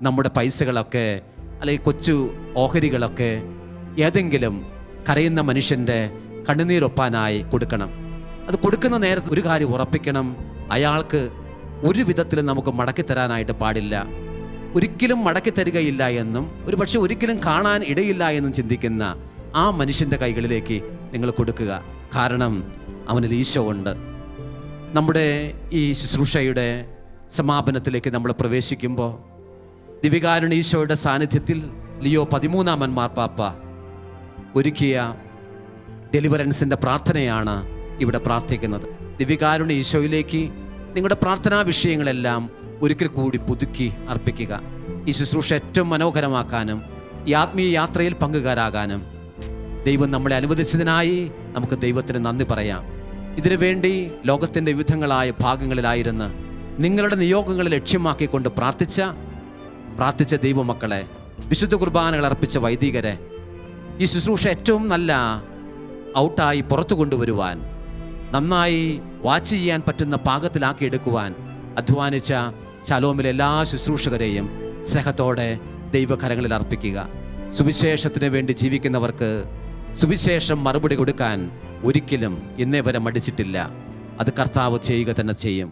നമ്മുടെ പൈസകളൊക്കെ അല്ലെങ്കിൽ കൊച്ചു ഓഹരികളൊക്കെ ഏതെങ്കിലും കരയുന്ന മനുഷ്യൻ്റെ കണ്ണുനീരൊപ്പാനായി കൊടുക്കണം. അത് കൊടുക്കുന്ന നേരത്ത് ഒരു കാര്യം ഉറപ്പിക്കണം, അയാൾക്ക് ഒരു വിധത്തിലും നമുക്ക് മടക്കി തരാനായിട്ട് പാടില്ല. ഒരിക്കലും മടക്കി തരികയില്ല എന്നും ഒരു പക്ഷെ ഒരിക്കലും കാണാൻ ഇടയില്ല എന്നും ചിന്തിക്കുന്ന ആ മനുഷ്യൻ്റെ കൈകളിലേക്ക് നിങ്ങൾ കൊടുക്കുക. കാരണം അവനിൽ ഈശോ ഉണ്ട്. നമ്മുടെ ഈ ശുശ്രൂഷയുടെ സമാപനത്തിലേക്ക് നമ്മൾ പ്രവേശിക്കുമ്പോൾ ദിവ്യകാരുണ്യ ഈശോയുടെ സാന്നിധ്യത്തിൽ ലിയോ 13 മാർപ്പാപ്പ ഒരുക്കിയ ഡെലിവറൻസിൻ്റെ പ്രാർത്ഥനയാണ് ഇവിടെ പ്രാർത്ഥിക്കുന്നത്. ദിവ്യകാരുണ്യ ഈശോയിലേക്ക് നിങ്ങളുടെ പ്രാർത്ഥനാ വിഷയങ്ങളെല്ലാം ഒരിക്കൽ കൂടി പുതുക്കി അർപ്പിക്കുക. ഈ ശുശ്രൂഷ ഏറ്റവും മനോഹരമാക്കാനും ഈ ആത്മീയ യാത്രയിൽ പങ്കുകാരാകാനും ദൈവം നമ്മളെ അനുവദിച്ചതിനായി നമുക്ക് ദൈവത്തിന് നന്ദി പറയാം. ഇതിനു വേണ്ടി ലോകത്തിൻ്റെ വിവിധങ്ങളായ ഭാഗങ്ങളിലായിരുന്ന് നിങ്ങളുടെ നിയോഗങ്ങളെ ലക്ഷ്യമാക്കിക്കൊണ്ട് പ്രാർത്ഥിച്ച ദൈവമക്കളെ, വിശുദ്ധ കുർബാനകൾ അർപ്പിച്ച വൈദികരെ, ഈ ശുശ്രൂഷ ഏറ്റവും നല്ല ഔട്ടായി പുറത്തു കൊണ്ടുവരുവാൻ, നന്നായി വാച്ച് ചെയ്യാൻ പറ്റുന്ന പാകത്തിലാക്കി എടുക്കുവാൻ അധ്വാനിച്ച ശലോമിലെ എല്ലാ ശുശ്രൂഷകരെയും സ്നേഹത്തോടെ ദൈവകരങ്ങളിൽ അർപ്പിക്കുക. സുവിശേഷത്തിന് വേണ്ടി ജീവിക്കുന്നവർക്ക് സുവിശേഷം മറുപടി കൊടുക്കാൻ ഒരിക്കലും ഇന്നേ വരെ മടിച്ചിട്ടില്ല. അത് കർത്താവ് ചെയ്യുക തന്നെ ചെയ്യും.